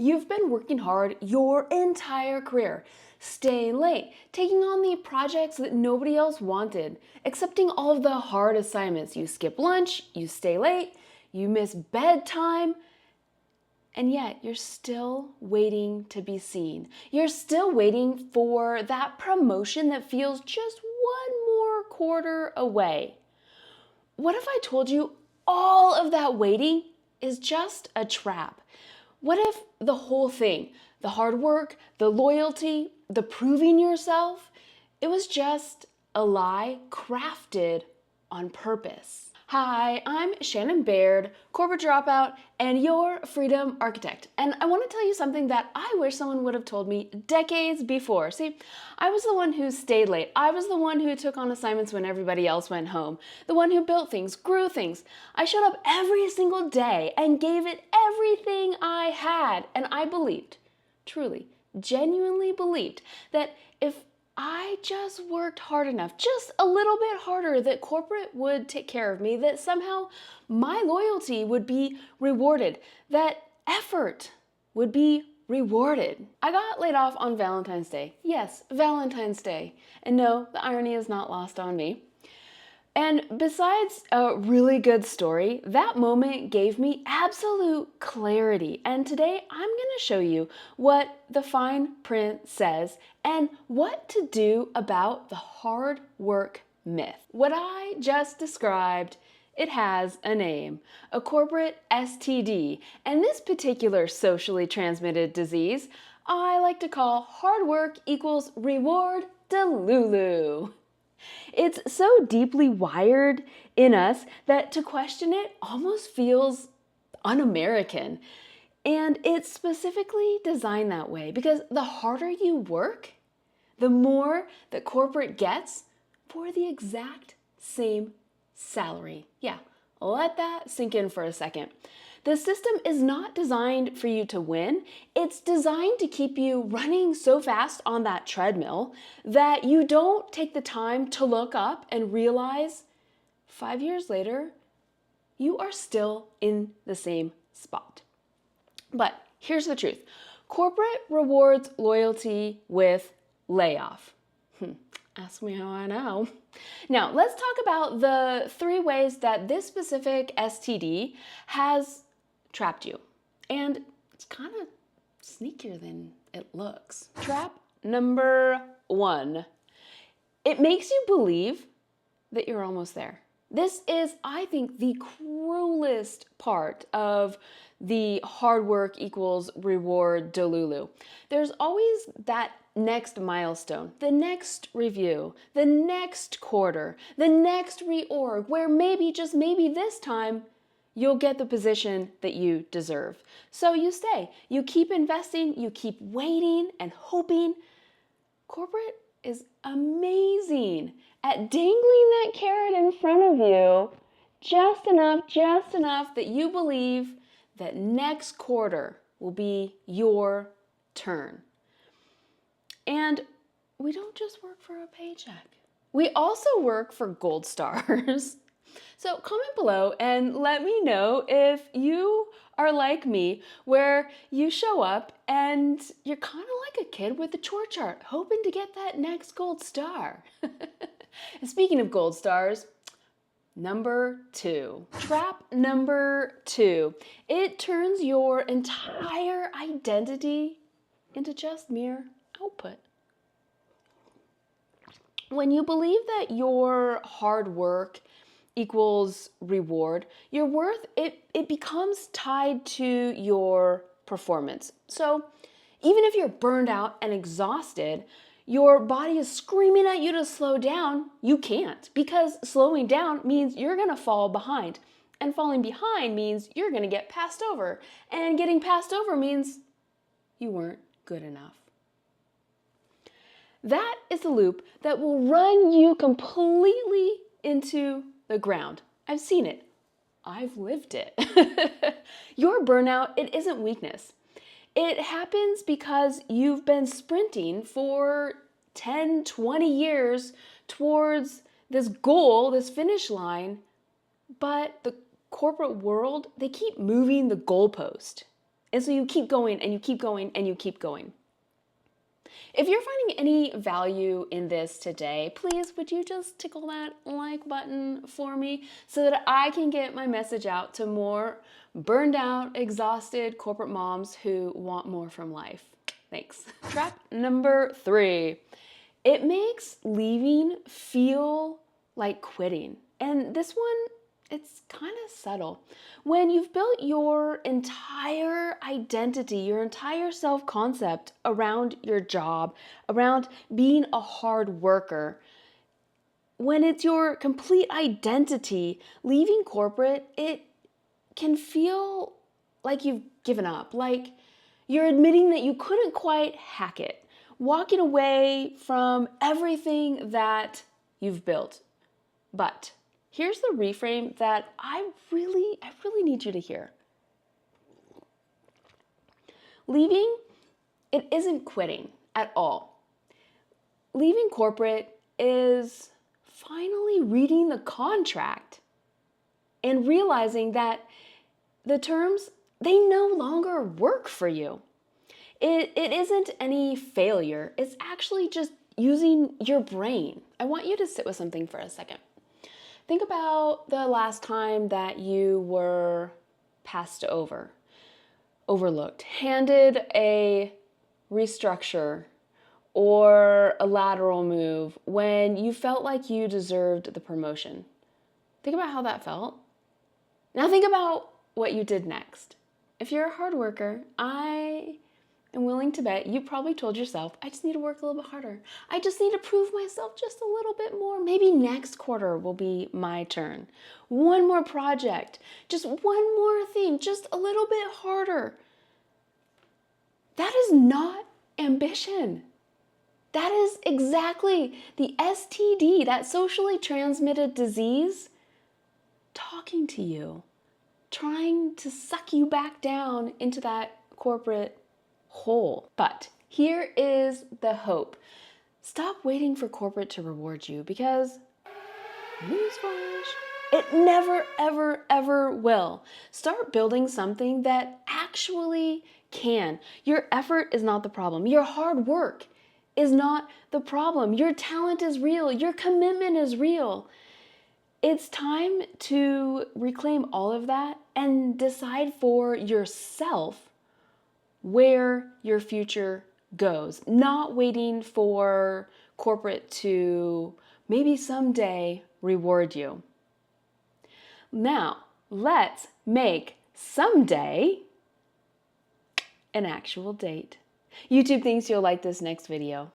You've been working hard your entire career, staying late, taking on the projects that nobody else wanted, accepting all of the hard assignments. You skip lunch, you stay late, you miss bedtime, and yet you're still waiting to be seen. You're still waiting for that promotion that feels just one more quarter away. What if I told you all of that waiting is just a trap? What if the whole thing, the hard work, the loyalty, the proving yourself, it was just a lie crafted on purpose? Hi, I'm Shannon Baird, corporate dropout, and your freedom architect. And I want to tell you something that I wish someone would have told me decades before. See, I was the one who stayed late. I was the one who took on assignments when everybody else went home. The one who built things, grew things. I showed up every single day and gave it everything I had. And I believed, truly, genuinely believed, that if I just worked hard enough, just a little bit harder, that corporate would take care of me, that somehow my loyalty would be rewarded, that effort would be rewarded. I got laid off on Valentine's Day. Yes, Valentine's Day. And no, the irony is not lost on me. And besides a really good story, that moment gave me absolute clarity. And today I'm going to show you what the fine print says and what to do about the hard work myth. What I just described, it has a name, a corporate STD. And this particular socially transmitted disease, I like to call hard work equals reward Delulu. It's so deeply wired in us that to question it almost feels un-American. And it's specifically designed that way because the harder you work, the more that corporate gets for the exact same salary. Yeah, let that sink in for a second. The system is not designed for you to win. It's designed to keep you running so fast on that treadmill that you don't take the time to look up and realize 5 years later, you are still in the same spot. But here's the truth. Corporate rewards loyalty with layoff. Ask me how I know. Now, let's talk about the 3 ways that this specific STD has trapped you. And it's kind of sneakier than it looks. Trap number 1. It makes you believe that you're almost there. This is, I think, the cruelest part of the hard work equals reward Delulu. There's always that next milestone, the next review, the next quarter, the next reorg, where maybe, just maybe this time, you'll get the position that you deserve. So you stay, you keep investing, you keep waiting and hoping. Corporate is amazing at dangling that carrot in front of you just enough that you believe that next quarter will be your turn. And we don't just work for a paycheck. We also work for gold stars. So comment below and let me know if you are like me, where you show up and you're kind of like a kid with a chore chart, hoping to get that next gold star. And speaking of gold stars, number 2. Trap number 2. It turns your entire identity into just mere output. When you believe that your hard work equals reward, your worth, it becomes tied to your performance. So even if you're burned out and exhausted, your body is screaming at you to slow down, you can't, because slowing down means you're gonna fall behind. And falling behind means you're gonna get passed over. And getting passed over means you weren't good enough. That is the loop that will run you completely into the ground. I've seen it. I've lived it. Your burnout, it isn't weakness. It happens because you've been sprinting for 10, 20 years towards this goal, this finish line, but the corporate world, they keep moving the goalpost. And so you keep going and you keep going and you keep going. If you're finding any value in this today, please would you just tickle that like button for me so that I can get my message out to more burned out, exhausted corporate moms who want more from life. Thanks. Trap number 3. It makes leaving feel like quitting. And this one, it's kind of subtle. When you've built your entire identity, your entire self-concept around your job, around being a hard worker, when it's your complete identity, leaving corporate, it can feel like you've given up, like you're admitting that you couldn't quite hack it, walking away from everything that you've built. But here's the reframe that I really need you to hear. Leaving, it isn't quitting at all. Leaving corporate is finally reading the contract and realizing that the terms, they no longer work for you. It isn't any failure. It's actually just using your brain. I want you to sit with something for a second. Think about the last time that you were passed over, overlooked, handed a restructure or a lateral move when you felt like you deserved the promotion. Think about how that felt. Now think about what you did next. If you're a hard worker, I am willing to bet you probably told yourself, I just need to work a little bit harder. I just need to prove myself just a little bit more. Maybe next quarter will be my turn. One more project, just one more thing, just a little bit harder. That is not ambition. That is exactly the STD, that socially transmitted disease, talking to you, trying to suck you back down into that corporate hole. But here is the hope. Stop waiting for corporate to reward you because, newsflash, it never, ever, ever will. Start building something that actually can. Your effort is not the problem. Your hard work is not the problem. Your talent is real. Your commitment is real. It's time to reclaim all of that and decide for yourself where your future goes, not waiting for corporate to maybe someday reward you. Now, let's make someday an actual date. YouTube thinks you'll like this next video.